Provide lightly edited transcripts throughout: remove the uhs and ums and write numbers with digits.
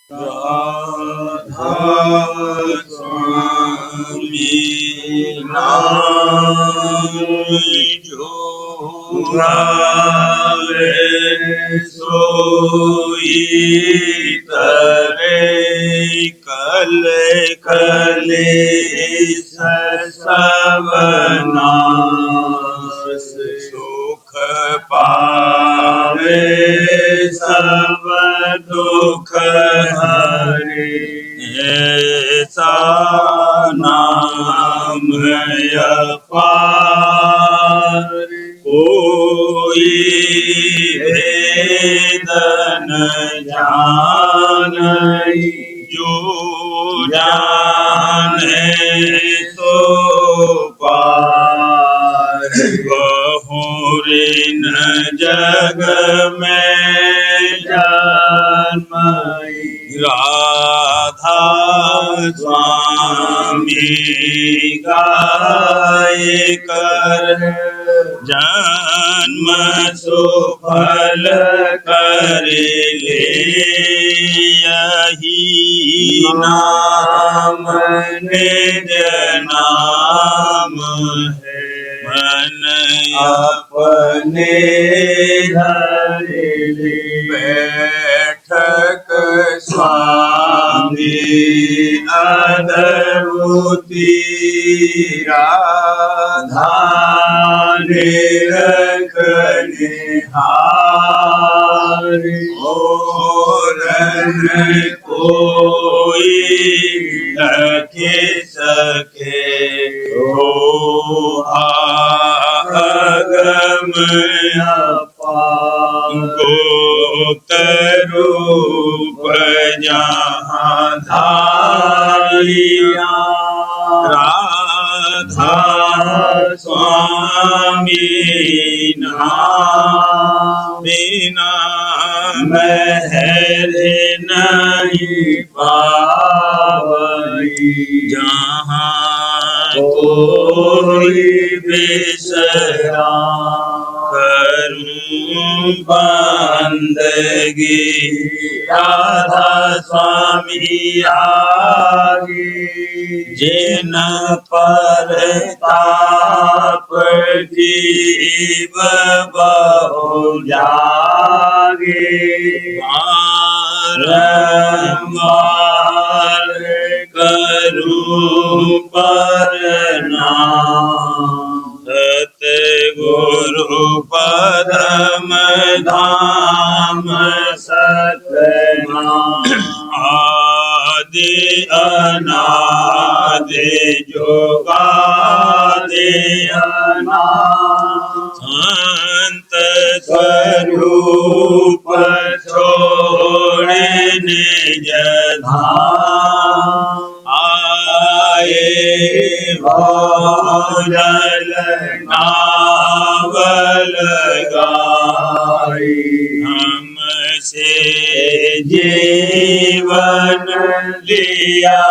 राधा स्वामी नाम जो गावे सोई तरे कल कलेश सबनाश सुख पावे सब दुख हरे ऐसा नाम अपार कोई भेद न जानै जो जाने सो पार बहुरीन जग में जन्मई राधा स्वामी गाय कर जन्म सुफल कर ले यही नाम निज नाम है मन अपने धर ले बैठक स्वामी अद्भुति राधा निरखनिहार और कोई लखे सके हो अगम गुप्त रूप जहाँ धारिया राधा स्वामी नाम बिना महर नहीं पावई जहाँ कोई बिसरा करूं बंदगी राधा स्वामी आगे जिन पर ताप जीव बहु जागे बारंबार करूं प्रणाम सतगुरु पदम धाम सतनाम आदि अनादि जोगादि अनाथ संत स्वरूप छोड़े निज धाम आए भोजल नावल गाई हमसे जीवन लिया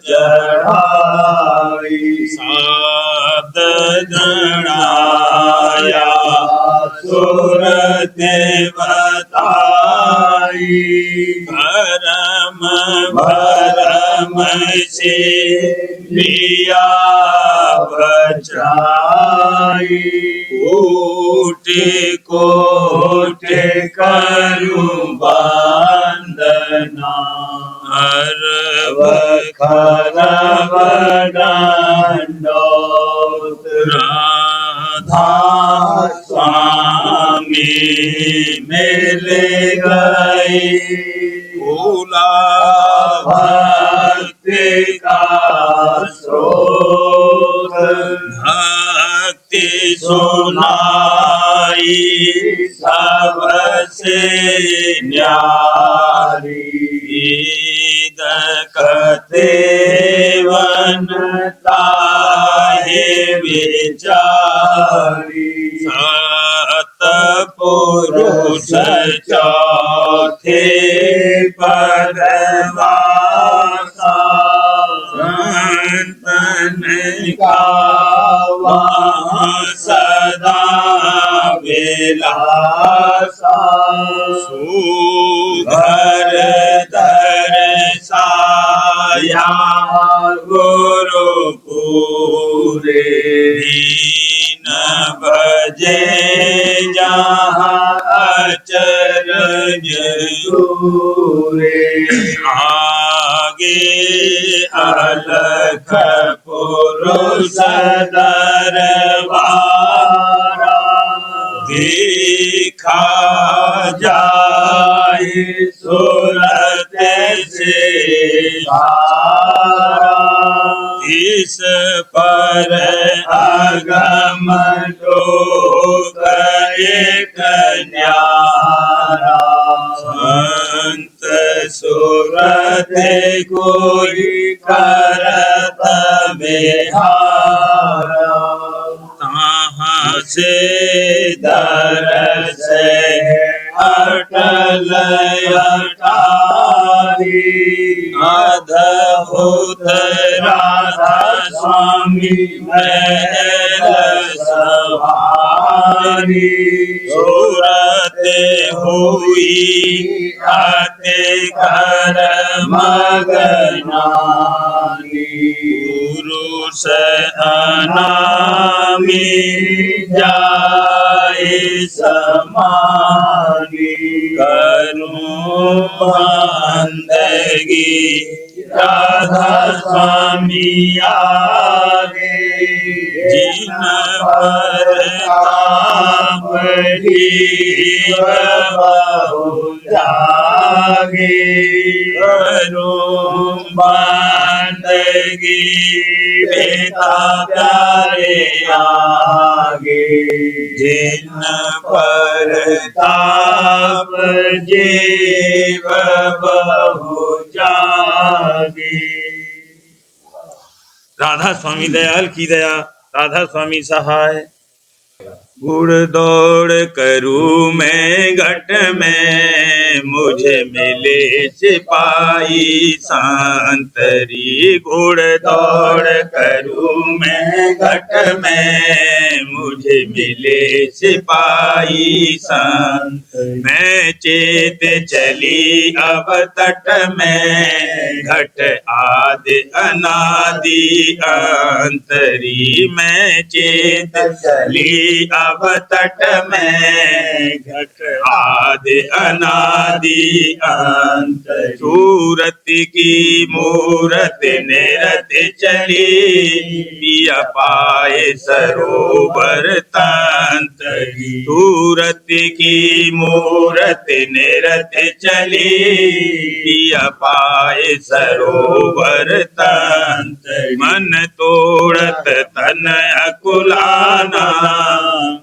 चढ़ाई शब्द जड़ाया सुरत बताई भरम भरम से लिया बचाई कोटि कोटि करूं वंदना हर बखरव दंडोत राधा स्वामी मिल गई भूला भक्ति का स्रोत भक्ति सुनाई सबसे न्यारी कते वनता है विचारी सतपुरुष चौथे पदवासा संतन का वहाँ सदा विलासा सुधर दया गुरु पूरे दीन भजे जहाँ अचरज दूरे आगे अलख पुरुष दरबारा देखा जाए सूरत से सारा इस पर अगम लोक एक न्यारा संत सूरत कोई करत बिहारा तहाँ से दरस अटल अटारी अद्भुत राधा स्वामी महल सवारी सूरत हुई आते कर मगनानी पुरुष अनामी जाए समानी करूं बंदगी राधा स्वामी आगे जिन पर ताप जीव बहु जागे करूं बंदगी बेटा प्यारे आगे जिन पर ताप जीव बहु जागे। राधा स्वामी दयाल की दया, राधा स्वामी सहाय। गुड़ दौड़ करूं मैं घट में मुझे मिले सिपाही संतरी गुड़ दौड़ करूं मैं घट में मुझे मिले सिपाही संत मैं चेत चली अब तट में घट आदि अनादि अंतरी मैं चेत चली अब तट में घट आदि अनादि अंत सूरत की मूरत निरत चली पिया पाए सरोवर तंतरी सूरत की मूरत निरत चली पिया पाए सरोवर तंतरी मन तोड़त तन अकुलाना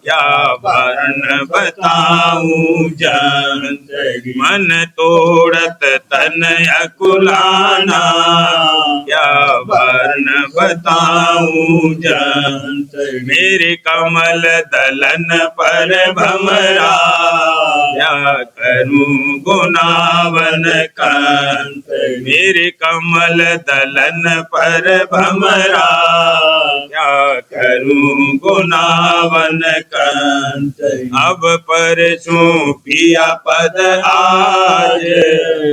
क्या वर्ण बताऊं जंतरी मन तोड़त तन अकुलाना क्या वर्ण बताऊं जंतरी मेरे कमल दलन पर भमरा क्या करूं गुनावन कंत मेरे कमल दलन पर भमरा क्या करूं गुनावन कंत अब परसों पिया पद आज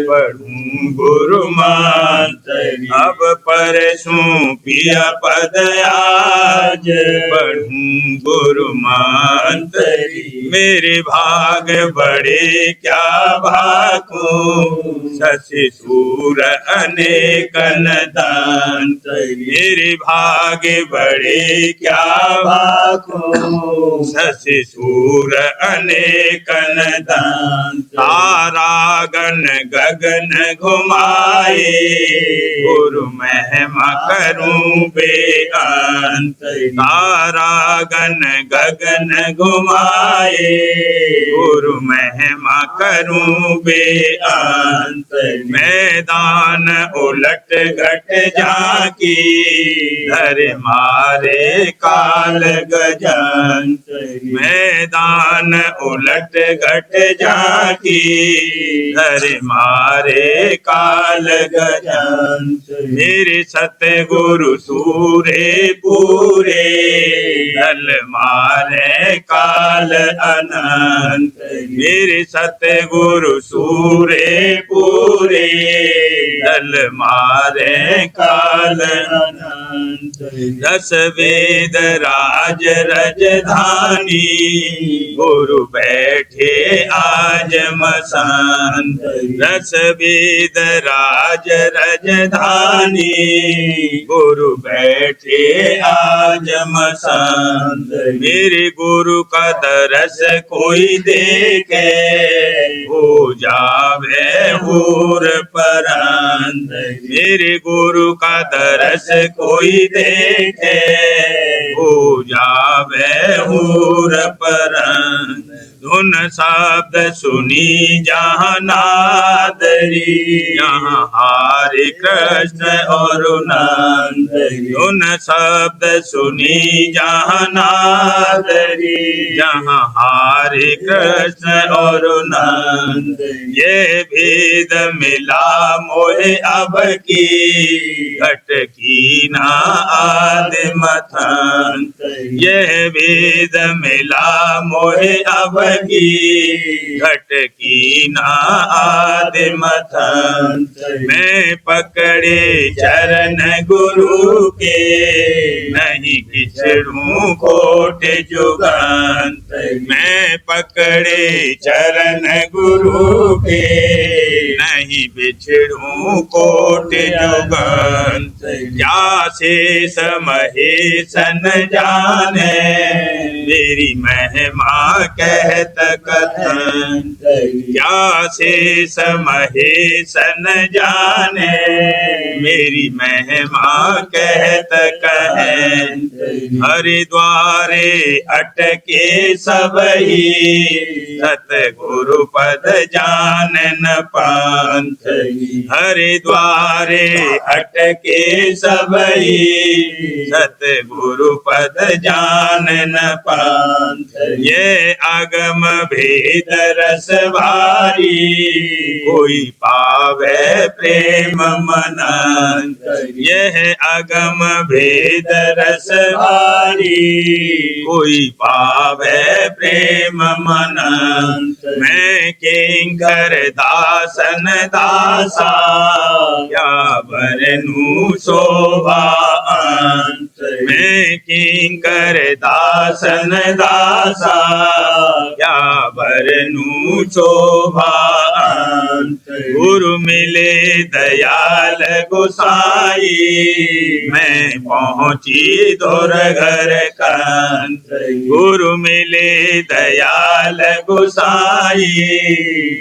पढ़ूं गुरु मंत्र अब परसों पिया पद आज पढ़ूं गुरु मंत्र मेरे भाग बड़े क्या भाको शशि सूर अनेकन दंत मेरे भाग बड़े क्या भाको शशि सूर अनेकन दंत तारागन गगन घुमाए गुरु महिमा करूं बेअंत तारागन गगन घुमाए गुरु महिमा करूं बेअंत मैदान उलट घट झांकी धर मारे काल गजंत मैदान उलट घट झांकी धर मारे काल गजंत मेरे सतगुरु सूरे पूरे ढल मारे काल अनंत मेरे सतगुरु सूरे पूरे दल मारे काल दस वेद राज रजधानी गुरु बैठे आज मसान दस वेद राज रजधानी गुरु बैठे आज मसान मेरे गुरु का दरस कोई देखे हो जावे हूर परान मेरे गुरु का दरस कोई देखे हो जावे हूर परान धुन शब्द सुनी जहाँ नादरी यहाँ हरे कृष्ण और नंद धुन शब्द सुनी जहाँ नादरी जहाँ हरे कृष्ण और नंद ये भेद मिला मोहे अब की घट की ना आदि मथन यह भेद मिला मोहे अब की घट की ना आदि मथन मैं पकड़े चरण गुरु के नहीं किछड़ू खोट जुगान मैं पकड़े चरण गुरु के नहीं बिछड़ू कोट जुगान क्या शेष महेशन जाने मेरी महिमा कहत कथन क्या शेष महेशन जाने मेरी महिमा कहत कहें हरिद्वारे अटके सबही सतगुरु पद जान न पांत हरिद्वारे अटके सबही सतगुरु पद जान न पांत ये आगम भेद रस भारी कोई पावे प्रेम मनंत यह आगम भेद रस भारी कोई पावे प्रेम मनंत मैं किंकर दासन दासा क्या बरनु शोभा अंत मैं किंकर दासन दासा क्या बरनु शोभा अंत गुरु मिले दयाल गोसाई मैं पहुँची दौर घर कांत गुरु मिले दयाल गोसाई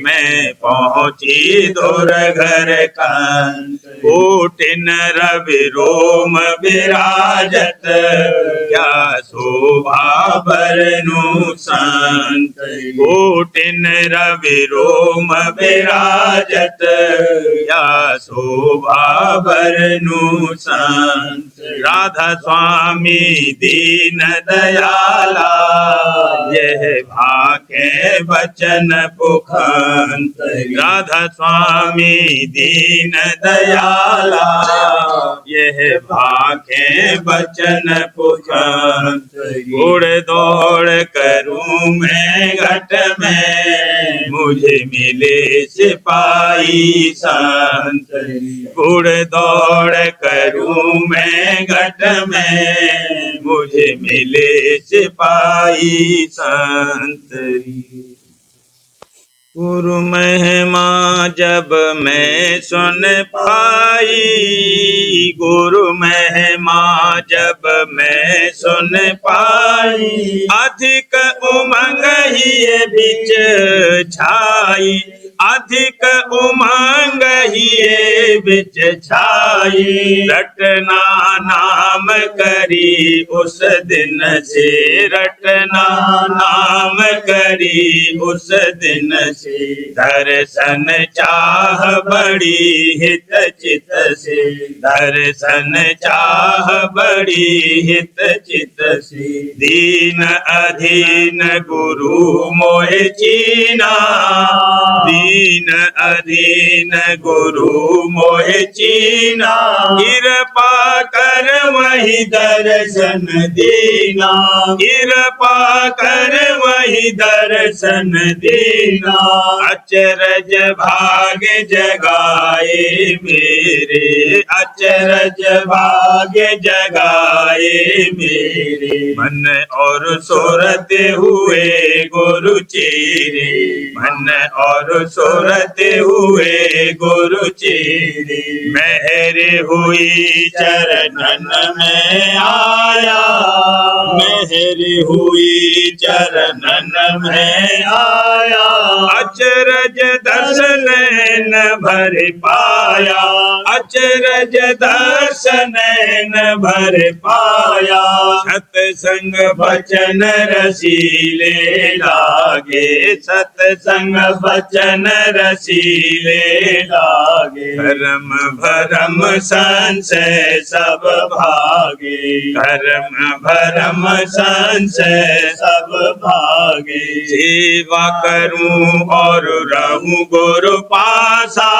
मैं पहुँची दौर घर कांत कोटिन रवि रोम विराजत क्या शोभा बरनु संत कोटिन रवि रोम विराजत क्या शोभा बरनु संत राधा स्वामी दीन दयाला यह भाके बचन पुखंत राधा स्वामी दीन दयाला यह भाके बचन पुखंत उड़ दौड़ करूं मैं घट में मुझे मिले सिपाही संत उड़ दौड़ करूं मैं घट में मुझे मिले सिपाही संत गुरु महिमा जब मैं सुन पाई गुरु महिमा जब मैं सुन पाई अधिक उमंग ही बिच छाई अधिक उमंग ही बिच छाई रटना नाम करी उस दिन से रटना नाम करी उस दिन से दर्शन चाह बड़ी हित चित से दर्शन चाह बड़ी हित चित से दीन अधीन गुरु मोहे चीना दीन अधीन गुरु मोहे चीना, कृपा कर वही दर्शन दीना, कृपा कर वही दर्शन दीना। अचरज भाग्य जगाए मेरे, अचरज भाग्य जगाए मेरे। मन और सोरते हुए गुरु चेरे, मन और सोरते हुए गुरु चेरे। मेहर हुई चरणन में आया, मेहर हुई चरणन में आया। अचरज दर्शन न भर पाया, अचरज दर्शन न भर पाया। सत्संग बचन रसीले लागे, सत्संग बचन रसीले लागे। कर्म भरम संशय सब भागे, कर्म भरम संशय सब भागे। सेवा करूं और रहूं गुरु पासा,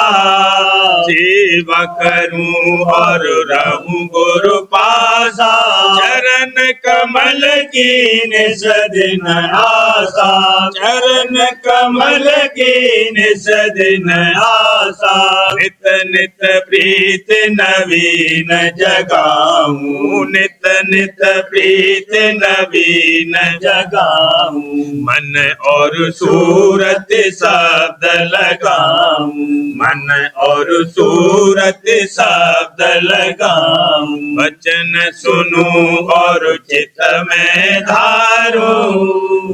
सेवा करूं और रहूं गुरु पासा। चरण कमल की निसदिन आशा, चरण कमल की निसदिन आशा। नित नित प्रीत नवीन जगाऊं, नित नित प्रीत नवीन जगाऊं। मन और सूरत शब्द लगाऊं, मन और सूरत शब्द लगाऊं। वचन सुनूं और चित्त में धारूं,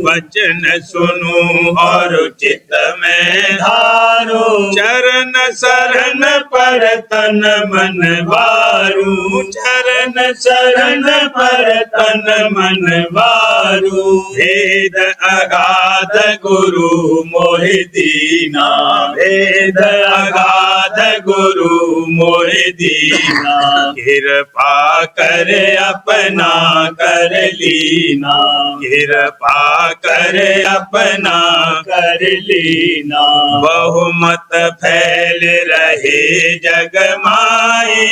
वचन सुनूं और चित्त में धारूं। चरण शरण पर तन मन वारूं, चरण शरण पर तन मन वारूं। भेद अगाध गुरु मोहि दीना, भेद अगाध गुरु मोहि दीना। कृपा कर अपना कर लीना, कृपा कर अपना कर लीना। बहुमत फैल रहे जग माए,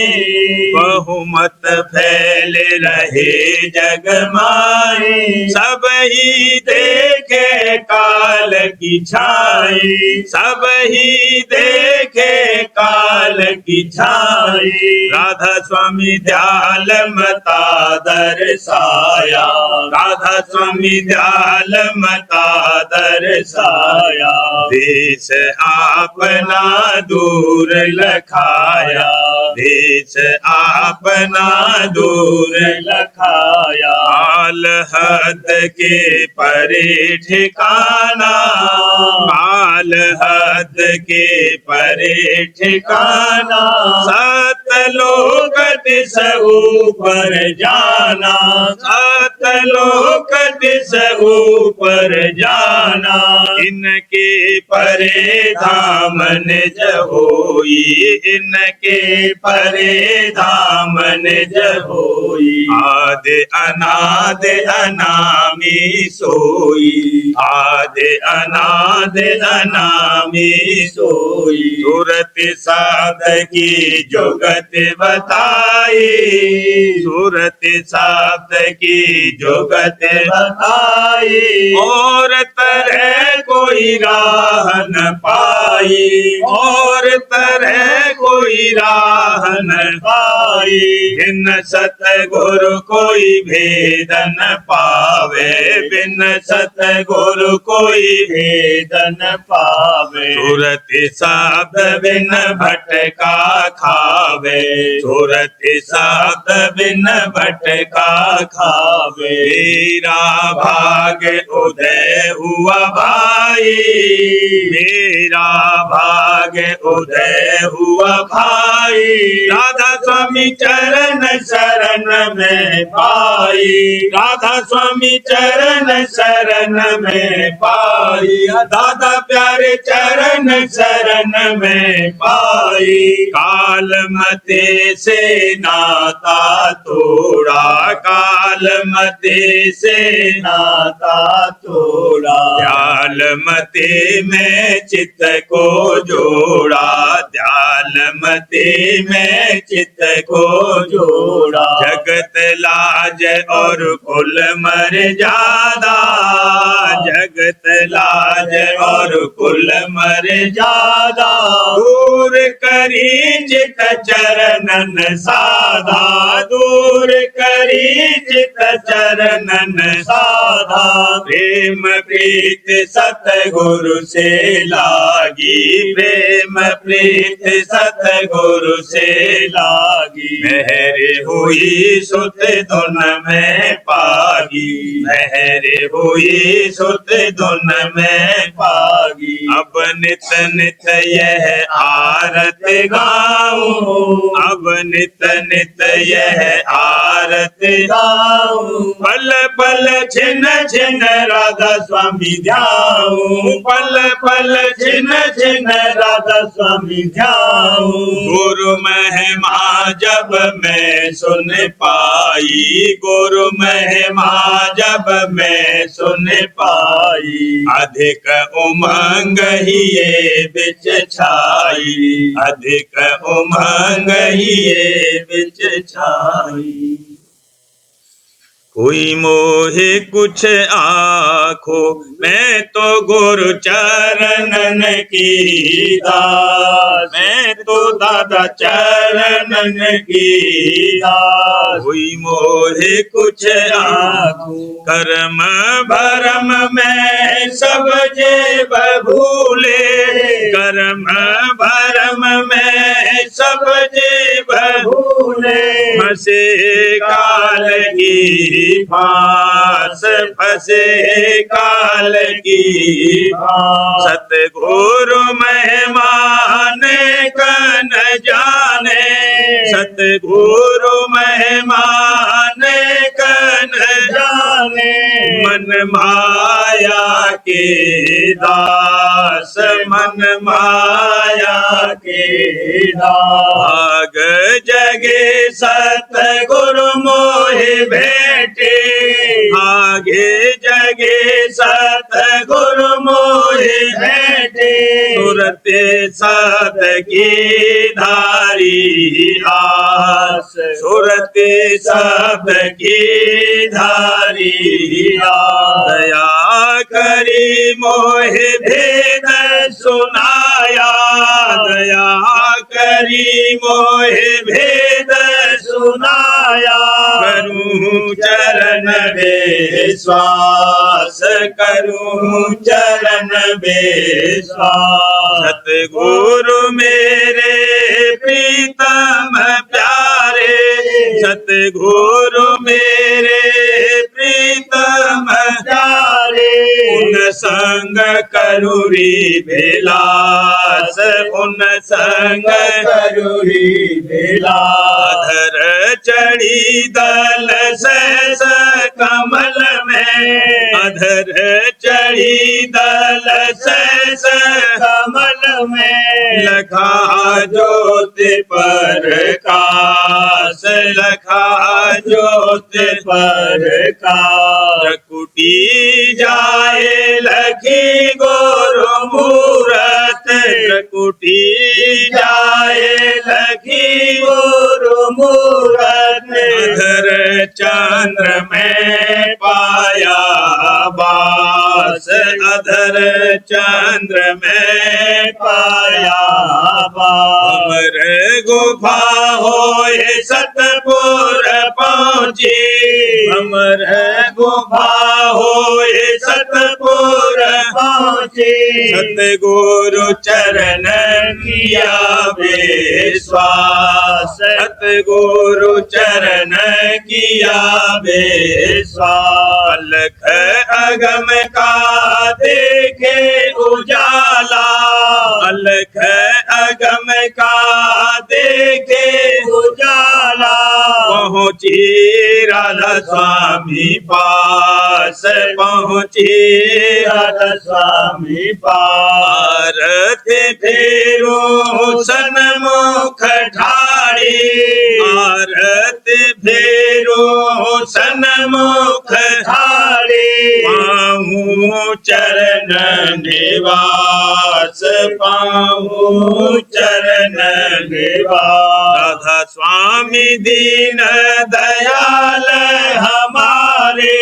बहुमत फैल रहे जग माए। सब ही देखे काल की छाई, सब ही देखे काल की छाई। राधा स्वामी दयाल मता दर्शाया, राधा स्वामी दयाल मता दर्शाया। देश आपना दूर लखाया, देश आपना दूर लखाया। काल हद के परे ठिकाना, काल हद के परे ठिकाना। सतलोक दिस ऊपर जाना, सतलोक दिस ऊपर जाना। इनके परे धाम निज होई, इनके परे धाम निज होई। आदि अनादि अनामी सोई, आदि अनादि अनामी सोई। सूरत साध की जुगत बताई, सूरत साध की जुगत बताई। और तरह कोई राह न पाई, और तरह कोई राह न पाई। बिन सतगुरु कोई भेद न पावे, बिन सतगुरु कोई भेद न पावे। सूरत साध बिन भटका खावे, सूरत साध बिन भटका खावे। मेरा भाग उदय हुआ भाई, मेरा भाग उदय हुआ भाई। राधा स्वामी चरण शरण में पाई, राधा स्वामी चरण शरण में पाई। दादा प्यारे चरण शरण में पाई। काल काल मते से नाता तोड़ा, काल मते से नाता तोड़ा। दयाल मते में चित्त को जोड़ा, दयाल मते में चित्त को जोड़ा। जगत लाज और कुल मर्यादा, जगत लाज और कुल मर्यादा। दूर करी चित चरणन साधा, दूर करी चित चरणन साधा। प्रेम प्रीत सतगुरु से लागी, प्रेम प्रीत सतगुरु से लागी। मेहर हुई सुत धुन में पागी, मेहर हुई सुत धुन में पागी। अब नित नित यह आरत गाऊं, अब नित नित यह आरत गाऊं। पल पल छिन छिन राधा स्वामी ध्याऊं, पल पल छिन छिन राधा स्वामी ध्याऊं। गुरु महिमा जब मैं सुन पाई, गुरु महिमा जब मैं सुन पाई। अधिक उमंग ही ये बिच छाई, अधिक उमंग ही ये बिच छाई। कोई मोहे कुछ आखो, मैं तो गुरु चरणन की दास, मैं तो दादा चरणन की दास। कोई मोहे कुछ आखो, कर्म भरम में सब जेब भूले, कर्म भरम में सब जेब भूले। फंसे काल की फांस, फंसे काल की फांस। सतगुरु महिमान कन जाने, सतगुरु महिमान कन जाने। मन माया के दास, मन माया के दास। भाग जगे सतगुरु मोहे भेटे, आगे जगे सतगुरु मोहे भेटे। सुरते सादगी धारी आस, सुरते सादगी धारी आस। दया करी मोहे भेद सुनाया, दया करी मोहे भेद सुनाया। करूं चरण विश्वास, करूं चरण विश्वास। सतगुरु मेरे प्रीतम प्यारे, सतगुरु मेरे प्रीतम प्यारे। उन संग करूरी विलास, उन संग करूरी विलास। अधर चढ़ी दल सहस कमल में, अधर चढ़ी दल सहस कमल में। लखा ज्योति प्रकाश, लखा ज्योति प्रकाश। प्रकुटी जाए लखी गुरु मूरत, प्रकुटी जाए लखी गुरु मूरत। अधर चंद्र में पाया बास, अधर चंद्र में पाया बास। अमर गुफा होए सतपुर पहुँची, अमर गुफा होए सतपुर पहुँची। सतगुरु चरण किया विश्वास, सतगुरु चरण किया विश्वास। अलख अगम का देखे उजाला, अलख अगम का देखे उजाला। पहुँची राधा स्वामी पास पहुँची, राधा स्वामी पास। आरती फेरो सन्मुख ठाड़ी, आरती फेरो सन्मुख ठाड़ी, पाऊँ चरण निवास, पाऊँ चरण निवास। राधा स्वामी दीन दयाल हमारे,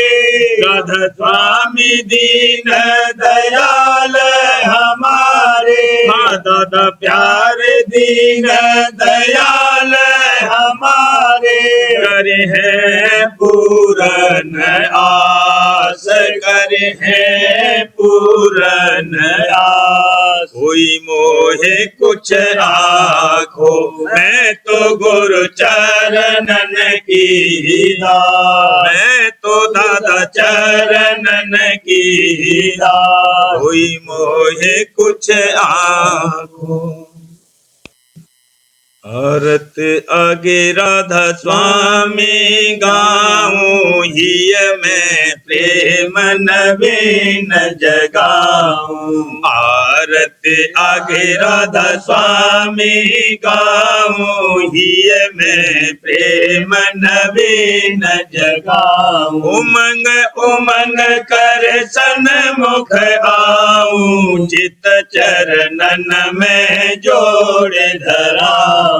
राधा स्वामी दीन दयाल हमारे। हाँ दादा प्यारे दीन दयाल हमारे, करे हैं पूरन आस, करे हैं पूरन आस। कोई मोहे कुछ आखो, मैं तो गुरु चरणन की दास, मैं तो दादा चरणन की दास। कोई मोहे कुछ आखो। औरत आगे राधा स्वामी गाऊं, ही मैं प्रेम नवीन जगाऊं। आरत आगे राधा स्वामी गाऊं, ही मैं प्रेम नवीन जगाऊं। उमंग उमंग कर सन्मुख आऊं, चित चरणन में जोड़ धराऊं।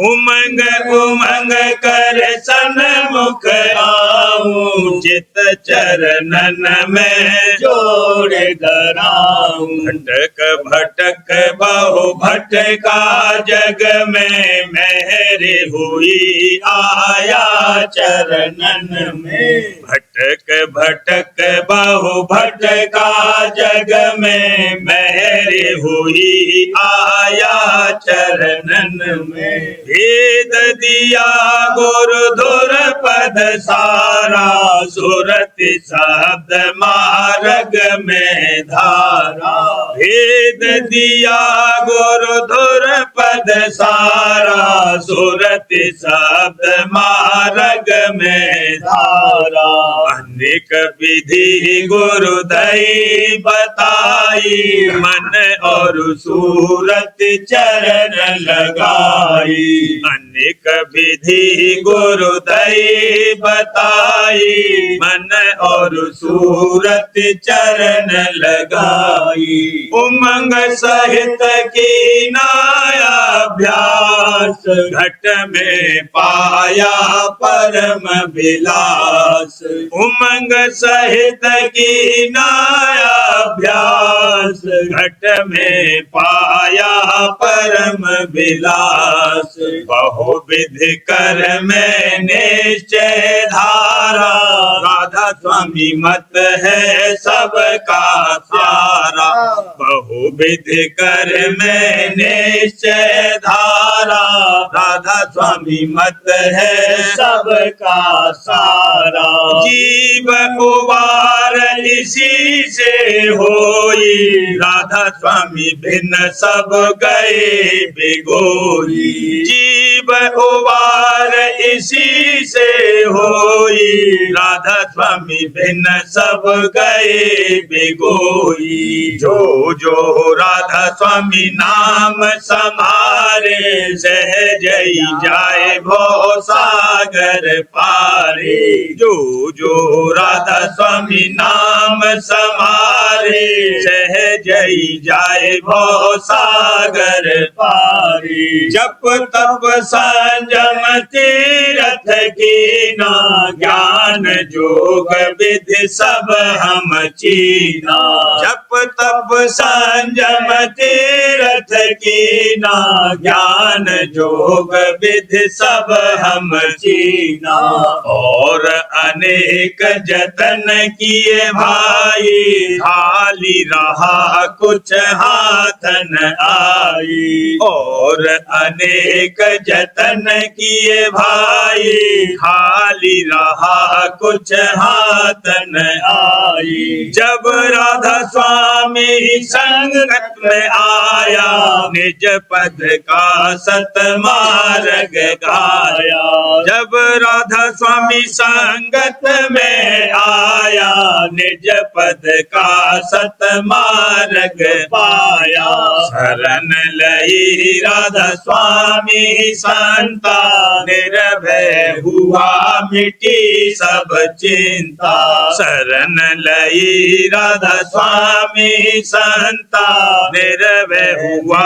उमंग उमंग कर सन्मुख आऊं, चित चरणन में जोड़ धराऊं। भटक भटक बहु भटका जग में, मेहर हुई आया चरणन में। भटक भटक बहु भटका जग में, मेहर हुई आया चरणन में। भेद दिया गुरुधुर पद सारा, सुरति शब्द मार्ग में धारा। भेद दिया गुरुधुर पद सारा, सुरति शब्द मार्ग में धारा। अनेक विधि गुरुदई बताई, मन और सूरत चरण लगाई। अनेक विधि गुरुदई बताई, मन और सूरत चरण लगाई। उमंग सहित की नायाभ्यास, घट में पाया परम विलास। उमंग सहित की नायाभ्यास, घट में पाया परम विलास। बहुविधि कर में निश्चय धारा, राधा स्वामी मत है सबका सारा। बहुविधि कर में निश्चय धारा, राधा स्वामी मत है सबका सारा। जीव उबार इसी से होई, राधा स्वामी भिन्न सब गए बिगोई। जीव उबार इसी से होई, राधा स्वामी भिन्न सब गए बिगोई। जो जो राधा स्वामी नाम समारे, सहज ही जाए भव सागर पारे। जो जो राधा स्वामी नाम समारे, सहज ही जाए भव सागर पारे। जप तप संयम तीरथ कीना, ज्ञान जोग विधि सब हम चीना। जप तप संयम तीरथ कीना, ज्ञान जोग विधि सब हम चीना। और अनेक जतन किए भाई, खाली रहा कुछ हाथ न आई। और अनेक जतन जतन किए भाई, खाली रहा कुछ हाथ न आई। जब राधा स्वामी संगत में आया, निज पद का सतमार्ग गाया। जब राधा स्वामी संगत में आया, निज पद का सतमार्ग पाया। शरण लई राधा स्वामी संता, निर्भय हुआ मिटी सब चिंता। शरण लई राधा स्वामी संता, निर्भय हुआ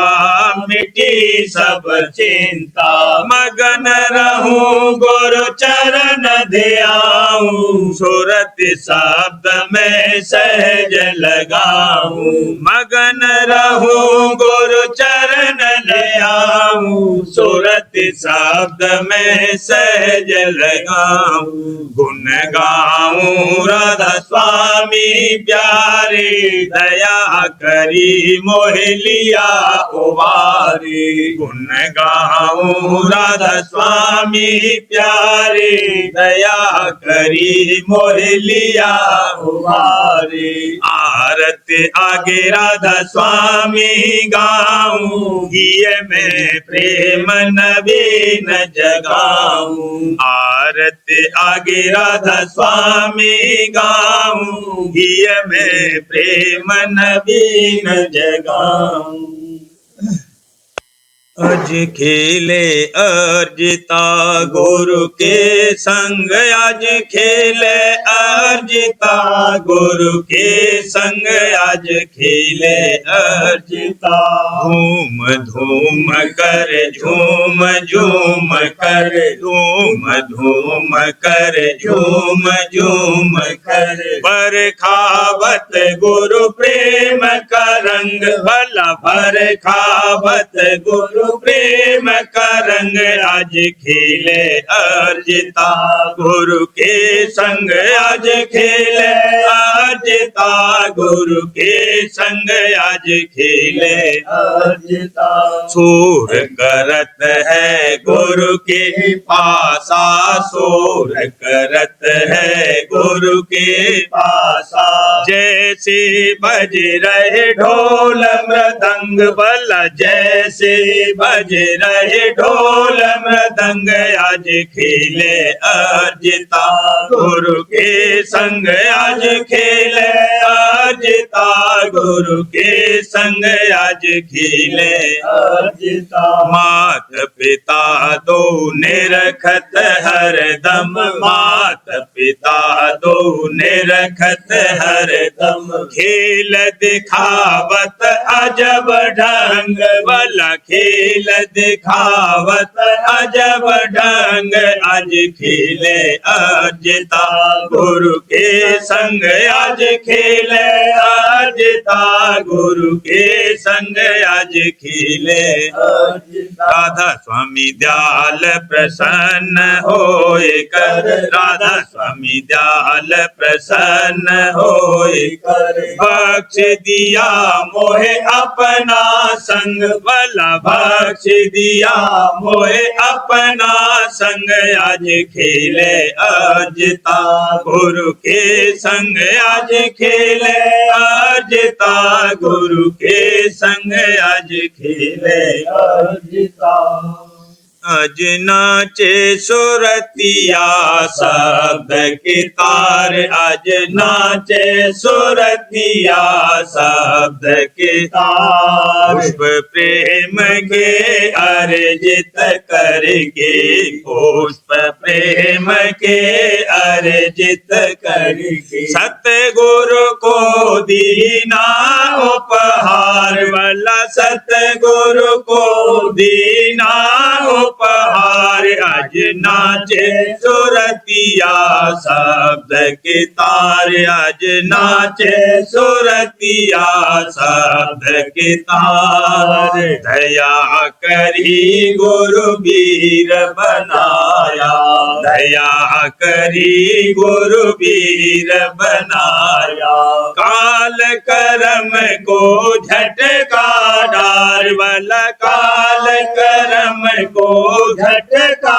मिटी सब चिंता। मगन रहूं गुरु चरण ध्याऊं, सुरत शब्द में सहज लगाऊं। मगन रहूं गुरु चरण ध्याऊं, सुरत शब्द में सहज लगाऊं। गुण गाऊं राधा स्वामी प्यारे, दया करी मोह लिया उबारी। गुण गाऊं राधा स्वामी प्यारे, दया करी मोह लिया उबारी। आरती आगे राधा स्वामी गाऊं, घिये में प्रेम नवीन जगाऊं। आरती आगे राधा स्वामी गाऊं, घिये में प्रेम नवीन जगाऊं। अज खेले अर्जिता गुरु के संग, आज खेले अर्जिता गुरु के संग, आज खेले अर्जिता। धूम धूम कर झूम झूम कर, धूम धूम कर झूम झूम कर। बरखावत गुरु प्रेम का रंग, भला बरखावत गुरु प्रेम का रंग। आज खेले अर्जिता गुरु के संग, आज खेले अर्जिता गुरु के संग, आज खेले अर्जिता। सूर करत है गुरु के पासा, सूर करत है गुरु के पासा। जैसे बज रहे ढोल मृदंग, भला जैसे बज रहे ढोल मृदंग। आज खेले अर्जिता गुरु के संग, आज खेले अर्जिता गुरु के संग, आज खेले अर्जिता। मात पिता दो निरखत हरदम, मात पिता दो निरखत हरदम। खेल दिखावत अजब ढंग, भला खेल दिखावत अजब ढंग। आज खेले अर्जिता गुरु के संग, आज खेले अर्जिता गुरु के संग, आज खेले अर्जिता। राधा स्वामी दयाल प्रसन्न होए कर, राधा स्वामी दयाल प्रसन्न होए कर। बख्श दिया मोहे अपना संग, भला बख्श दिया मोहे अपना संग। आज खेले अर्जिता गुरु के संग, आज खेले अर्जिता गुरु के संग, आज खेले अर्जिता। अज नाचे सुरतिया शब्द की तार, आज नाचे सुरतिया शब्द की तार। पुष्प प्रेम के अर्जित करके, पुष्प प्रेम के अर्जित करके। सतगुरु को दीना उपहार, वाला सतगुरु को दीना उपहार। आज नाचे सुरतिया शब्द की तार, आज नाचे सुरतिया शब्द की तार। दया करी गुरु वीर बनाया, दया करी गुरु वीर बनाया, काल कर्म को झटका डार वाला, काल कर्म को झटका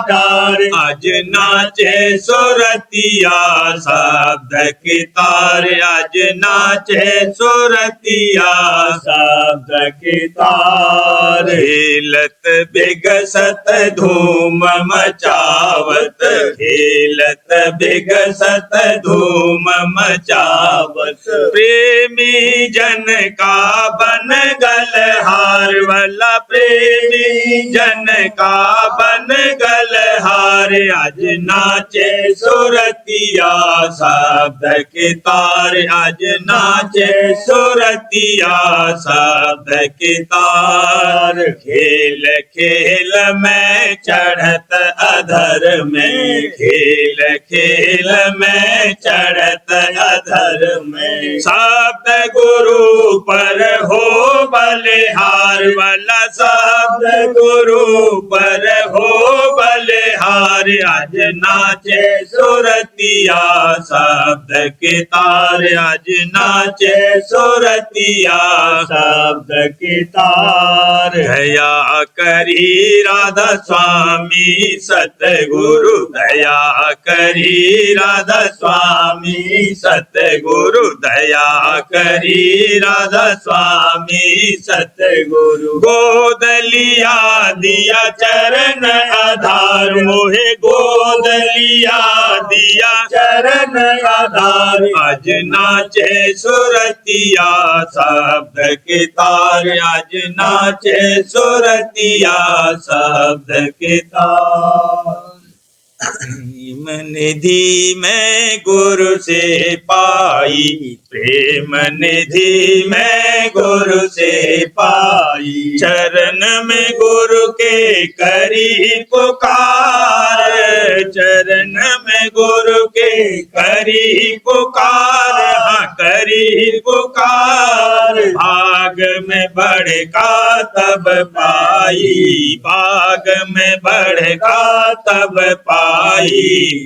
डार, आज नाचे सुरतिया शब्द की तार, आज नाचे सुरतिया शब्द की तार, खेलत बिगसत धूम मचावत, खेलत बिगसत धूम मचावत, प्रेमी जन का बन गलहार वाला, प्रेमी जन का बन गलहार, आज नाचे सुरतिया शब्द के तार, आज नाचे सुरतिया शब्द के तार, खेल खेल में चढ़त अधर में, खेल खेल में चढ़त अधर में, शब्द गुरु पर हो बलिहार वाला, शब्द गुरु पर हो बलिहार, आज नाचे सुरतिया शब्द के तार, आज नाचे सुरतिया शब्द की तार, दया करी राधा स्वामी सतगुरु, दया करी राधा स्वामी सतगुरु, दया करी राधा स्वामी सतगुरु, गोद लिया दिया चरण आधार मोहे, गोद लिया दिया चरण आधार, आज नाचे सुरतिया शब्द के तार, आज नाचे सुरतिया शब्द के तार, मन निधि मैं गुरु से पाई, प्रेम निधि मैं गुरु से पाई, चरण में गुरु के करी पुकार, चरण में गुरु के करी पुकार, हाँ करी पुकार, भाग में बढ़का तब पाई, भाग में बढ़का तब पाई,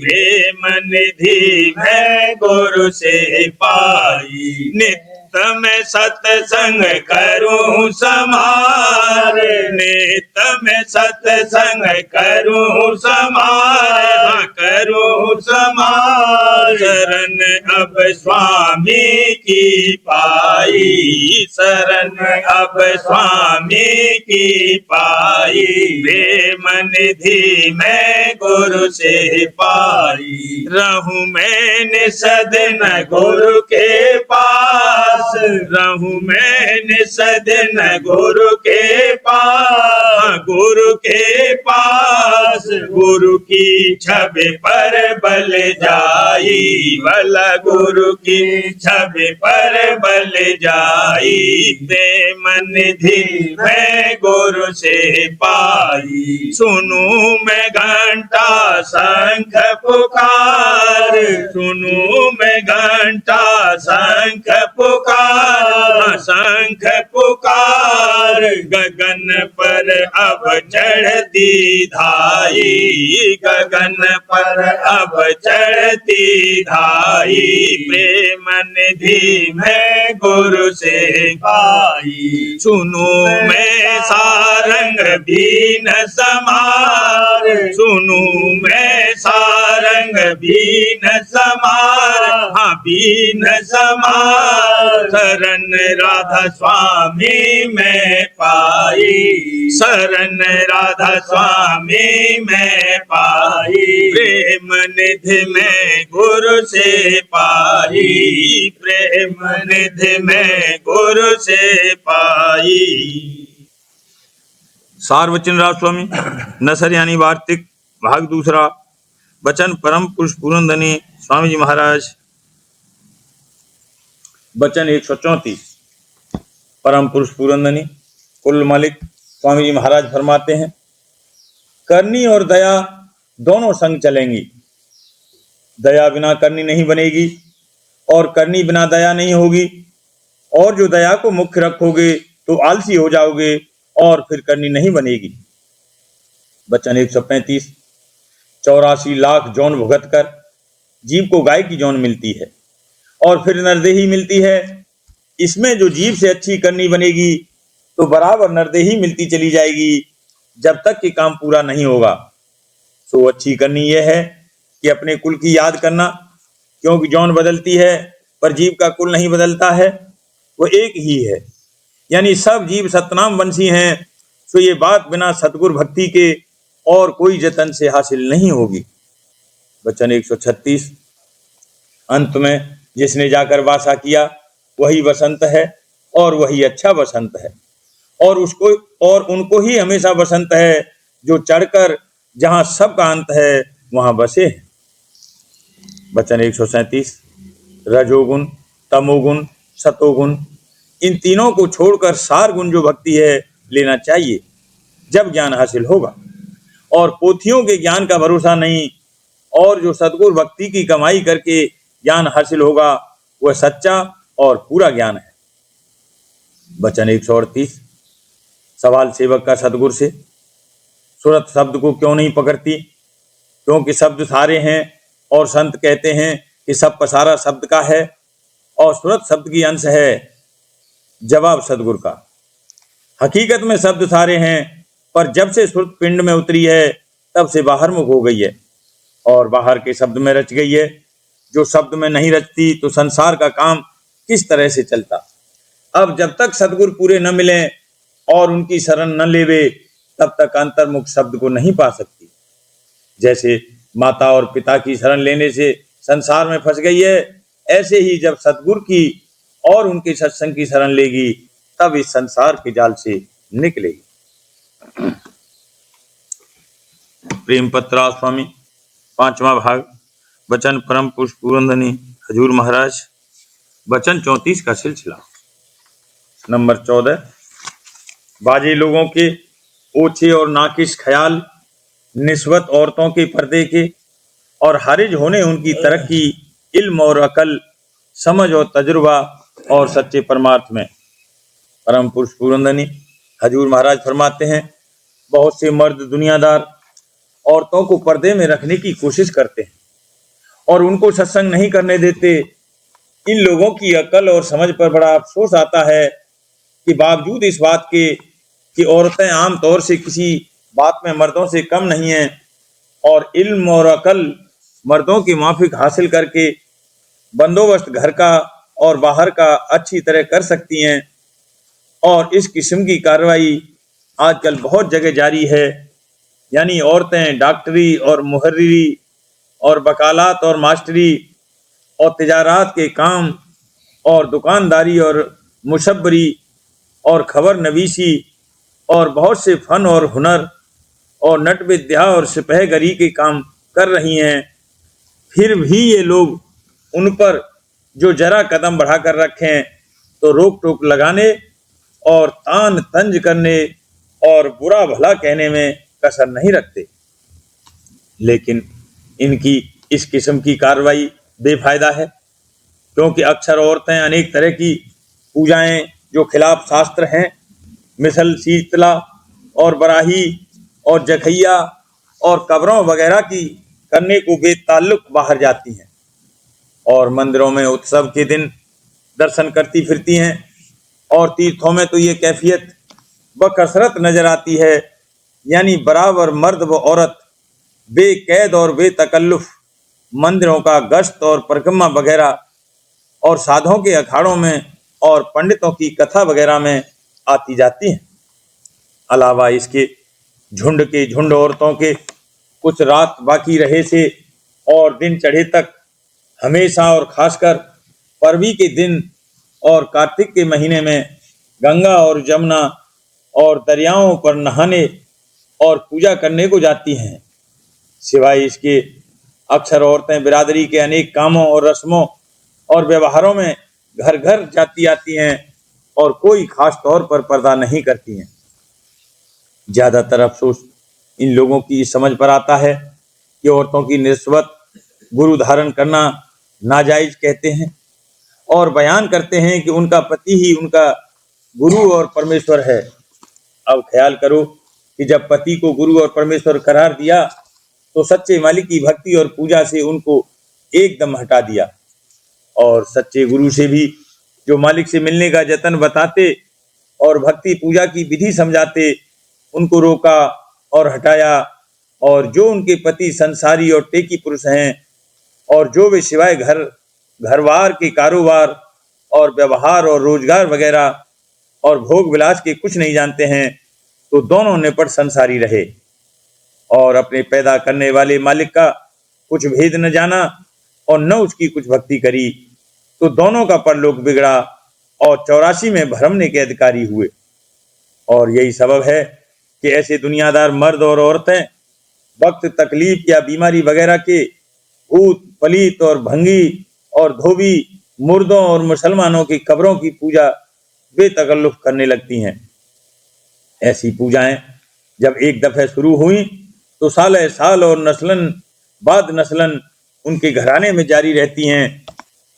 प्रेम निधि मैं गुरु से पाई, नित्य में सत्संग करूं समार, नित्य में सत्संग करूं समार, करूं समार, शरण अब स्वामी की पाई, शरण अब स्वामी की पाई, प्रेम निधि मैं गुरु से पाई, रहूं मैं निसदिन गुरु के पास, रहूं मैं निसदिन गुरु के पास, गुरु के पास, गुरु की छवि पर बल जाई, भला गुरु की छवि पर बल जाई, प्रेम निधि मैं गुरु से पाई, सुनूं मैं घंटा शंख पुकार, सुनूं मैं घंटा शंख पुकार, शंख पुकार, गगन पर अब चढ़ती धाई, गगन पर अब चढ़ती धाई, प्रेम निधि मैं गुरु से पाई, सुनूं मैं सारंग बीन समार, सुनूं मैं सारंग बीन समार, हाँ बीन समार, शरण राधा स्वामी मैं पाई, शरण राधा स्वामी मैं पाई, प्रेम निधि मैं गुरु से पाई, प्रेम निधि मैं गुरु से पाई। सार्वचन राज स्वामी नसर यानी वार्तिक भाग दूसरा। वचन परम पुरुष पूरनधनी स्वामी जी महाराज। वचन 134। परम पुरुष पूरनधनी कुल मालिक स्वामी जी महाराज फरमाते हैं, करनी और दया दोनों संग चलेंगी। दया बिना करनी नहीं बनेगी और करनी बिना दया नहीं होगी, और जो दया को मुख्य रखोगे तो आलसी हो जाओगे और फिर करनी नहीं बनेगी। वचन 135। 84 लाख जौन भुगत कर जीव को गाय की जौन मिलती है और फिर नरदेही मिलती है। इसमें जो जीव से अच्छी करनी बनेगी तो बराबर नरदेही मिलती चली जाएगी जब तक कि काम पूरा नहीं होगा। तो अच्छी करनी यह है कि अपने कुल की याद करना, क्योंकि जौन बदलती है पर जीव का कुल नहीं बदलता है, वो एक ही है, यानी सब जीव सतनाम वंशी हैं। तो ये बात बिना सतगुर भक्ति के और कोई जतन से हासिल नहीं होगी। वचन 136। अंत में जिसने जाकर वासा किया वही वसंत है और वही अच्छा वसंत है, और उसको और उनको ही हमेशा वसंत है जो चढ़कर जहां सबका अंत है वहां बसे हैं। वचन 137। रजोगुण, तमोगुण, सतोगुण, इन तीनों को छोड़कर सार गुण जो भक्ति है लेना चाहिए, जब ज्ञान हासिल होगा। और पोथियों के ज्ञान का भरोसा नहीं, और जो सतगुर भक्ति की कमाई करके ज्ञान हासिल होगा वह सच्चा और पूरा ज्ञान है। वचन 138। सवाल सेवक का सतगुर से, सुरत शब्द को क्यों नहीं पकड़ती? क्योंकि शब्द सारे हैं और संत कहते हैं कि सब पसारा शब्द का है और सुरत शब्द की अंश है। जवाब सतगुर का, हकीकत में शब्द सारे हैं, पर जब से सुरत पिंड में उतरी है तब से बाहर मुख हो गई है और बाहर के शब्द में रच गई है। जो शब्द में नहीं रचती तो संसार का काम किस तरह से चलता? अब जब तक सतगुर पूरे न मिले और उनकी शरण न लेवे तब तक अंतर्मुख शब्द को नहीं पा सकती। जैसे माता और पिता की शरण लेने से संसार में फंस गई है, ऐसे ही जब सतगुर की और उनके सत्संग की शरण लेगी तब इस संसार के जाल से निकलेगी। प्रेम पत्रा स्वामी, 5वां भाग। वचन परम पुरुष पूरनधनी हजूर महाराज। वचन 34 का सिलसिला। नंबर 14। बाजे लोगों के ओछे और नाकिस ख्याल, निस्बत औरतों के पर्दे के, और हारिज होने उनकी तरक्की, इल्म और अकल, समझ और तजुर्बा और सच्चे परमार्थ में। परम पुरुष पूरनधनी हजूर महाराज फरमाते हैं, बहुत से मर्द दुनियादार औरतों को पर्दे में रखने की कोशिश करते हैं और उनको सत्संग नहीं करने देते। इन लोगों की अकल और समझ पर बड़ा अफसोस आता है कि बावजूद इस बात के कि औरतें आम तौर से किसी बात में मर्दों से कम नहीं हैं और इल्म और अकल मर्दों की माफिक हासिल करके बंदोबस्त घर का और बाहर का अच्छी तरह कर सकती हैं, और इस किस्म की कार्रवाई आजकल बहुत जगह जारी है। यानी औरतें डॉक्टरी और मुहर्रिरी और वकालत और मास्टरी और तिजारात के काम और दुकानदारी और मुशब्बरी और खबर नवीसी और बहुत से फन और हुनर और नट विद्या और सिपहगरी के काम कर रही हैं। फिर भी ये लोग उन पर जो जरा कदम बढ़ा कर रखें तो रोक टोक लगाने और तान तंज करने और बुरा भला कहने में कसर नहीं रखते। लेकिन इनकी इस किस्म की कार्रवाई बेफायदा है, क्योंकि अक्सर औरतें अनेक तरह की पूजाएं जो खिलाफ शास्त्र हैं, मिसल शीतला और बराही और जखैया और कब्रों वगैरह की करने को बेताल्लुक बाहर जाती हैं और मंदिरों में उत्सव के दिन दर्शन करती फिरती हैं, और तीर्थों में तो ये कैफियत बकसरत नजर आती है। यानी बराबर मर्द व औरत बेकैद और बेतकल्लुफ मंदिरों का गश्त और परिक्रमा वगैरह और साधुओं के अखाड़ों में और पंडितों की कथा वगैरह में आती जाती हैं। अलावा इसके झुंड के झुंड औरतों के कुछ रात बाकी रहे से और दिन चढ़े तक हमेशा और खासकर परवी के दिन और कार्तिक के महीने में गंगा और जमुना और दरियाओं पर नहाने और पूजा करने को जाती हैं। सिवाय इसके अक्सर औरतें बिरादरी के अनेक कामों और रस्मों और व्यवहारों में घर घर जाती आती हैं और कोई खास तौर पर पर्दा नहीं करती हैं। ज्यादातर अफसोस इन लोगों की समझ पर आता है कि औरतों की निस्बत गुरु धारण करना नाजायज कहते हैं और बयान करते हैं कि उनका पति ही उनका गुरु और परमेश्वर है। अब ख्याल करो कि जब पति को गुरु और परमेश्वर करार दिया तो सच्चे मालिक की भक्ति और पूजा से उनको एकदम हटा दिया। और सच्चे गुरु से भी जो मालिक से मिलने का जतन बताते और भक्ति पूजा की विधि समझाते, उनको रोका और हटाया। और जो उनके पति संसारी और टेकी पुरुष हैं और जो वे सिवाय घरवार के कारोबार और व्यवहार और रोजगार वगैरह और भोग विलास के कुछ नहीं जानते हैं, तो दोनों निपट संसारी रहे और अपने पैदा करने वाले मालिक का कुछ भेद न जाना और न उसकी कुछ भक्ति करी, तो दोनों का परलोक बिगड़ा और 84 में भरमने के अधिकारी हुए। और यही सबब है कि ऐसे दुनियादार मर्द और औरतें वक्त तकलीफ या बीमारी वगैरह के भूत पलीत और भंगी और धोबी मुर्दों और मुसलमानों की कब्रों की पूजा बेतकल्लुफ करने लगती हैं। ऐसी पूजाएं जब एक दफे शुरू हुई तो साल साल और नस्लन बाद नस्लन उनके घराने में जारी रहती हैं।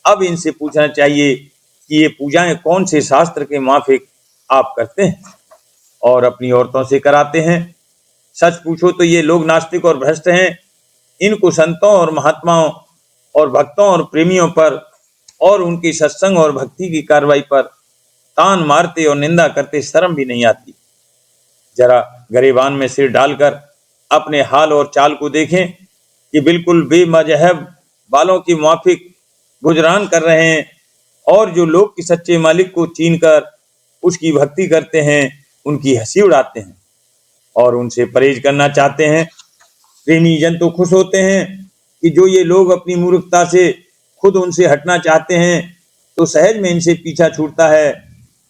अब इनसे पूछना चाहिए कि ये पूजाएं कौन से शास्त्र के माफिक आप करते हैं और अपनी औरतों से कराते हैं। सच पूछो तो ये लोग नास्तिक और भ्रष्ट हैं। इनको संतों और महात्माओं और भक्तों और प्रेमियों पर और उनकी सत्संग और भक्ति की कार्रवाई पर तान मारते और निंदा करते शर्म भी नहीं आती। जरा गरेबान में सिर डालकर अपने हाल और चाल को देखें कि बिल्कुल बेमजहब बालों के मुआफिक गुजरान कर रहे हैं और जो लोग की सच्चे मालिक को चीनकर उसकी भक्ति करते हैं, उनकी हंसी उड़ाते हैं और उनसे परहेज करना चाहते हैं। प्रेमी जन तो खुश होते हैं कि जो ये लोग अपनी मूर्खता से खुद उनसे हटना चाहते हैं, तो सहज में इनसे पीछा छूटता है,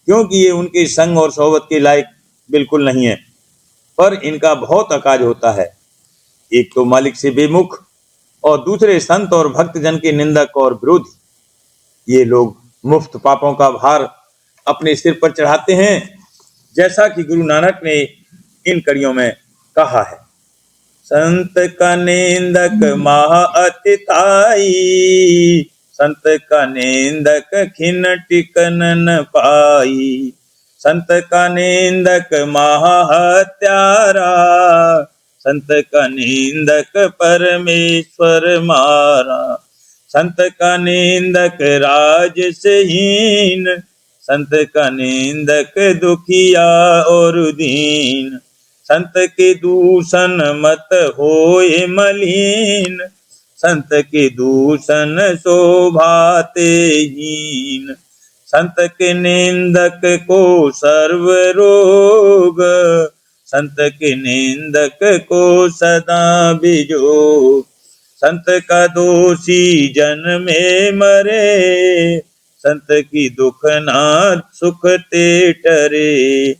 क्योंकि ये उनके संग और सोहबत के लायक बिल्कुल नहीं है। पर इनका बहुत अकाज होता है, एक तो मालिक से बेमुख और दूसरे संत और भक्त जन के निंदक और विरोधी। ये लोग मुफ्त पापों का भार अपने सिर पर चढ़ाते हैं, जैसा कि गुरु नानक ने इन कड़ियों में कहा है। संत का निंदक महा अतिताई, संत का निंदक खिन टिकन न पाई। संत का निंदक महा हत्यारा, संत का निंदक परमेश्वर मारा। संत का निंदक राज से हीन, संत का निंदक दुखिया और दीन। संत के दूषण मत होए मलिन, संत के दूषण शोभाते हीन। संत के निंदक को सर्व रोग, संत के निंदक को सदा बिजोग। संत का दोषी जन में मरे, संत की दुख ना सुख ते टरे।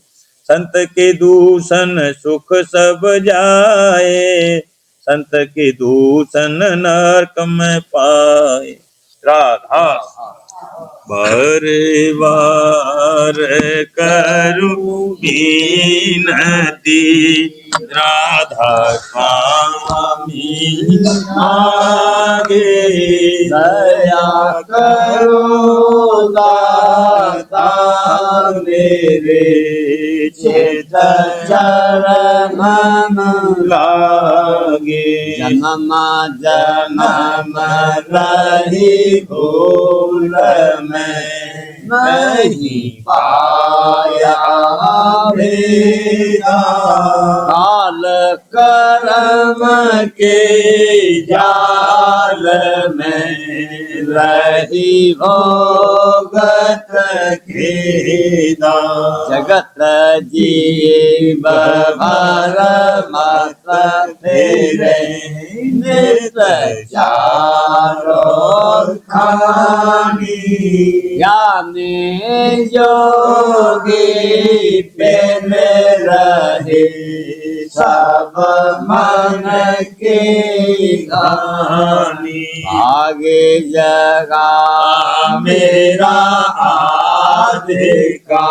संत के दूषण सुख सब जाए, संत के दूषण नरक में पाए। राधा बार बार करूं विनती, राधा स्वामी आगे दया करो दाता मेरे, चित चरण लागे। जन्म जन्म रही भूल में नहीं पाया मेरा, काल कर्म के जाल में रही भोगत खेदा। जगत जीव भर मत तेरे, नित चारों खानी। ज्ञानी जोगी प्रेम रहे, सब मन के गानी। आगे जगा मेरा आधे का,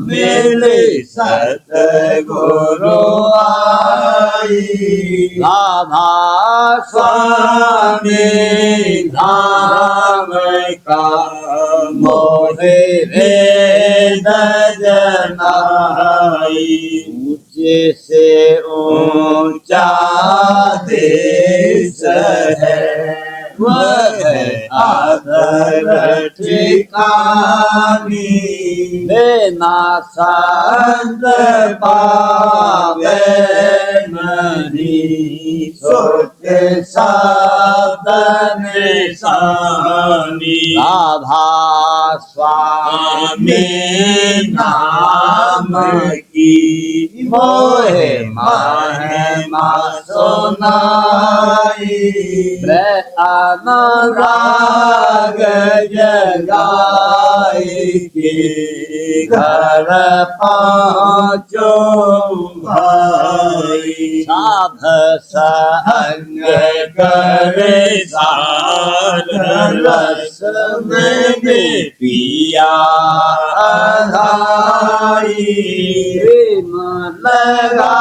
मिले सतगुरु आई। राधा स्वामी धाम का, मोहे वेद जनाई। जिसे ऊंचा देश है वह आदर ठिकानी बिना संत पावे नहीं सोचे साधन सानी राधा स्वामी नाम की मोहे महिमा सुनाई अनुराग जगाई के घर पहुँचो भाई साध संग करे सार रस में पिया लगा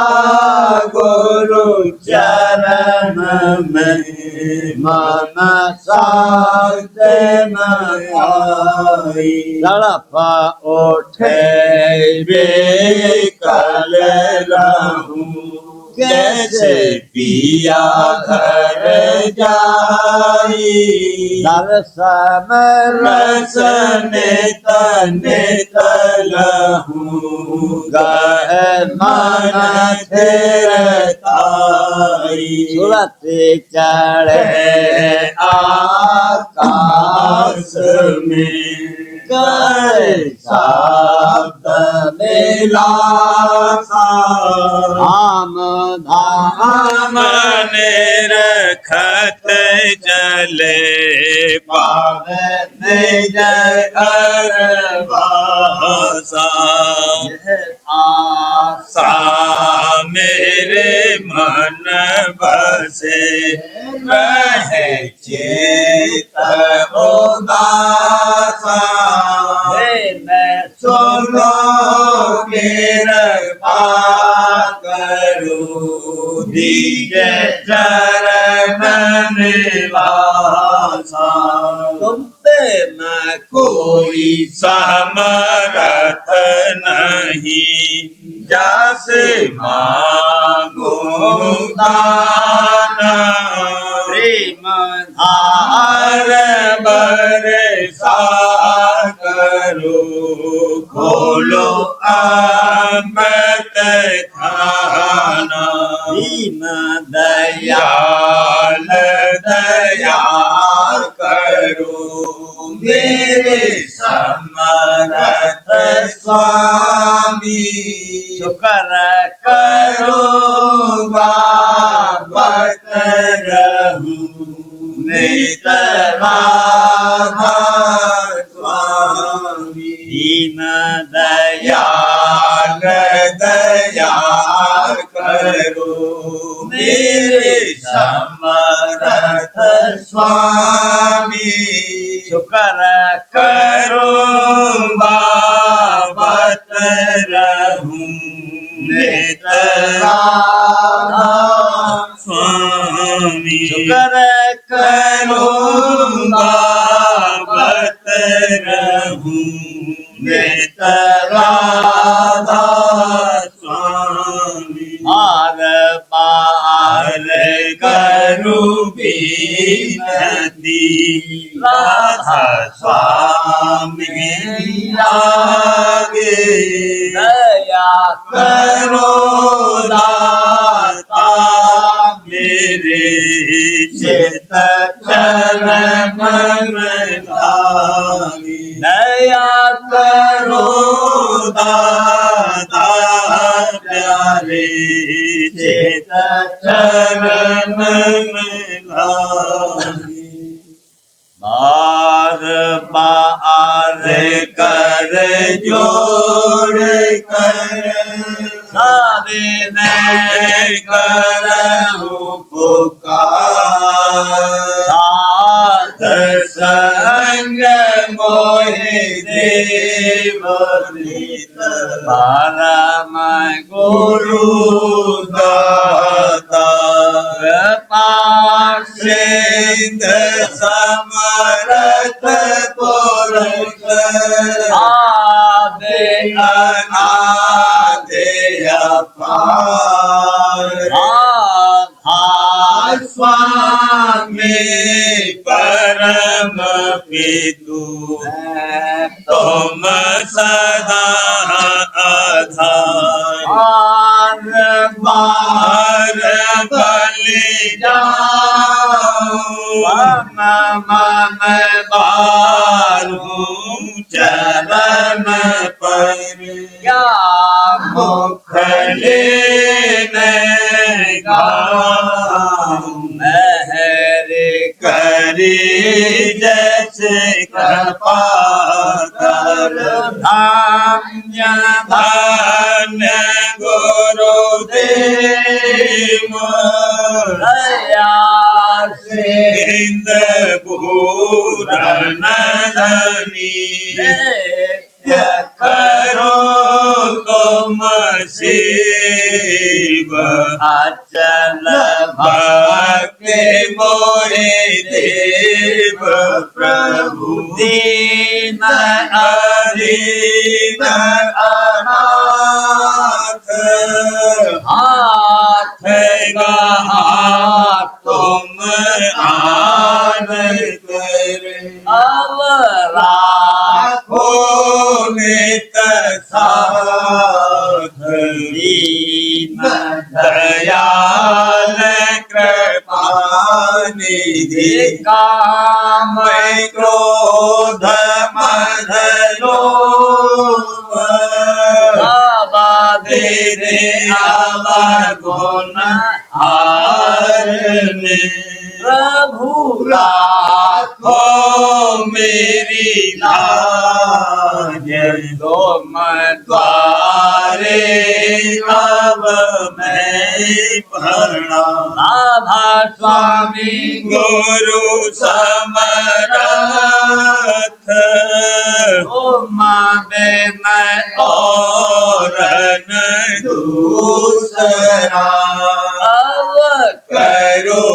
गुरु चरण में मन साध तड़प उठे बेकल रहूं कैसे पिया घर जाई दर्शन रसने तने तलहूं गह मन ठेरताई सुरत चढ़े आकाश में शब्द मिला धाम धाम रखत चले पावन जय भाषा आशा मेरे मन बसे रहे चेत उदासा मैं सुनो कृपा करूं दीजे चरण निवासा तुम पे मैं कोई समरथ नहीं जैसे मांगूं दाना प्रेम धार बरसा करो खोलो अमृत खाना दीन दयाल दया करो मेरे समर्थ स्वामी शुक्र करो बाबत रहूं नित राधा स्वामी दीन दयाल दया करो मेरे समर्थ स्वामी शुक्र करो बाबत रहूं नित राधा स्वामी शुक्र करो बाबत रहूं नित राधा स्वामी आर पार करूं बिनती राधा स्वामी आगे दया करो दाता मेरे चित चरण में लागे दया करो दाता प्यारे चित चरण में लागे बार बार कर जोड़ कर सारे करूं पुकार साथ संग मोहे देव परम गुरु दाता सिंध समरथ पुरुष आदि अनादि अपार राधा स्वामी परम पितु तुम सदा आधार बार बलि जाऊं मन बारू चरण पर या मुख लेने मेहर करी जैसे कृपा कर धान्य धान्य गुरुदेव दया सिंध पूरन धनी करो तुम शिव अचल भक्ति मोरे देव प्रभु दीन अधीन अनाथ हाथ हाथ तुम आन कर अवराखो नित साथ दीन दयाल कृपानिधि काम क्रोध मद लोभ दे अवगुण हारने प्रभु राखो मेरी लाज तुम द्वारे अब मैं प्रणाम राधा स्वामी गुरु समरथ तुम बिन और न दूसरा अब करो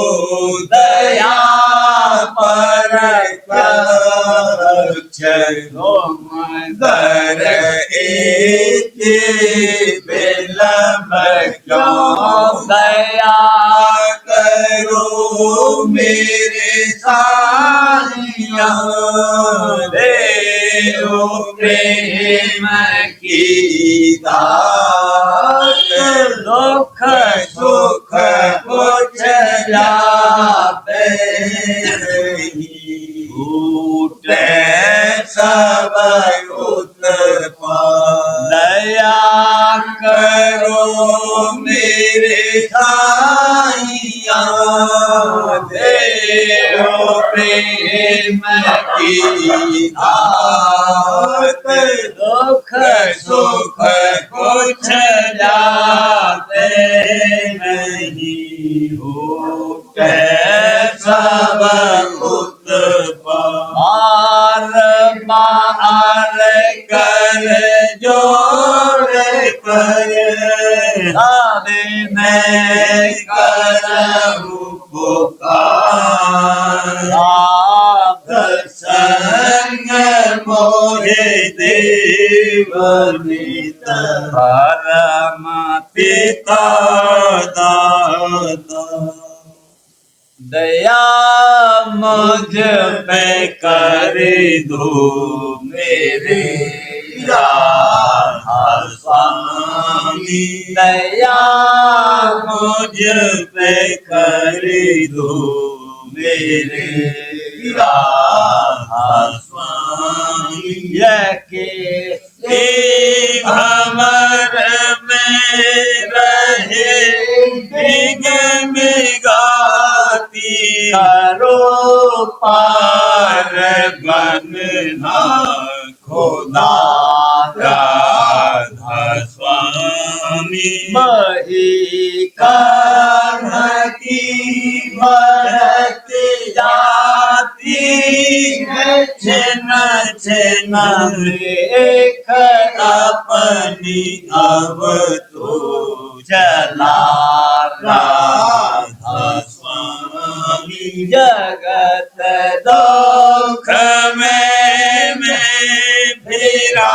दया पर तुम दर एक विलंब क्यों दया करो मेरे सानिया देव प्रेम की दात दुख सुख कुछ जाते टूटे सब उत्पाद दया करो मेरे साईया देव प्रेम की दात दुख सुख कुछ जाते नहीं होते सब उत्पाद बार कर जोड़ कर मैं करूं पुकार संग मोहे देव नित परम पिता दाता दया मुझ पे कर दो मेरे राधा स्वामी दया मुझ पे कर दो मेरे राधा स्वामी के भंवर में रहे बिगन गाती करो पार बनना खुदा राधा स्वामी मही कर्म की बढ़त जाती है छिन छिन लेख अपनी अब तो चला राधा स्वामी जगत दुख में फिरा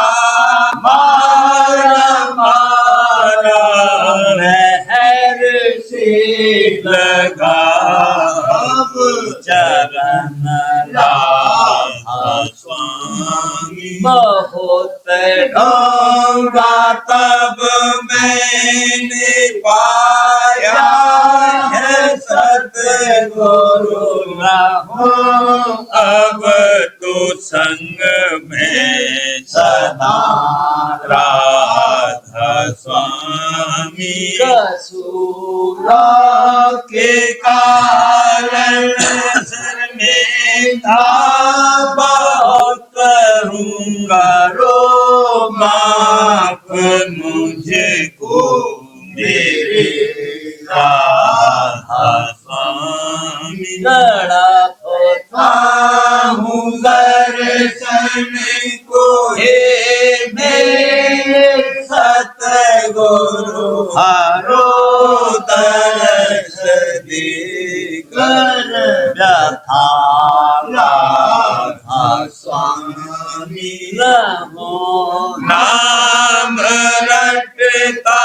मारा मारा मैं अब चरण राधा स्वामी बहुत ढूंढा तब मैंने पाया है सतगुरु रहो अब तो संग में सदा राधा स्वामी कसूरा के कारण सर में था बहुत करूँगा रो माफ मुझको मेरे राधा स्वामी लड़ा था हूँ दर्शन को हे मेरे सतगुरु हारो दर्श देकर व्यथा राधा स्वामी नमो नाम रटता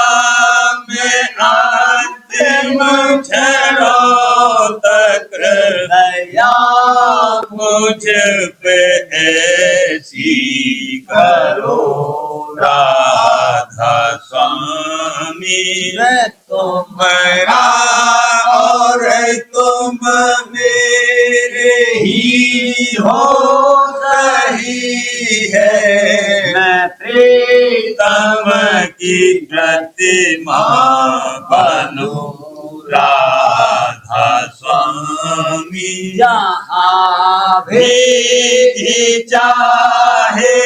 मैं अंतिम क्षणों तक दया मुझ पे ऐसी करो राधा स्वामी तुम्हारा और तुम मेरे ही हो सही है मैं प्रीतम की प्रतिमा बनूं राधा स्वामी जहाँ भी चाहे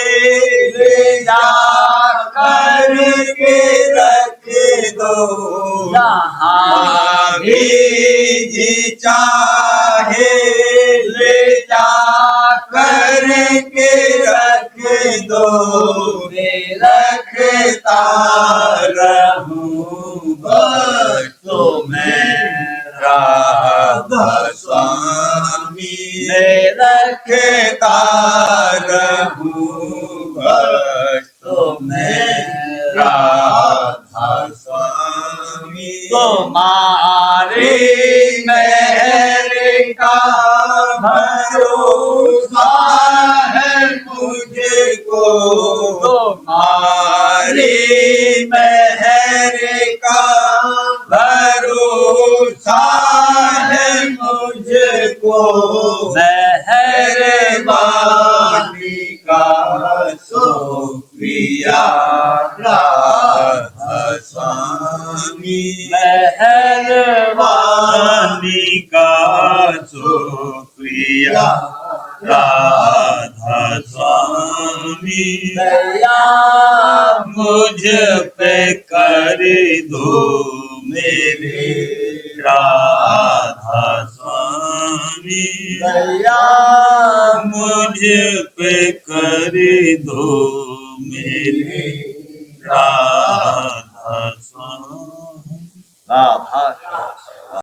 ले जा करके रख दो जहाँ भी चाहे ले जा करके रख दो मैं रखता रहूँगा तो मैं राधा स्वामी मैं रखता रहूँगा तो मैं राधा स्वामी तुम्हारे मेहर का भरोसा है मुझको तुम्हारे मेहर का भरोसा है मुझको मेहरबानी का शुक्रिया राधा स्वामी मेहरबानी का शुक्रिया राधा स्वामी दया मुझ पे कर दो मेरे राधा स्वामी दया मुझ पे कर दो मेरे राधा स्वामी।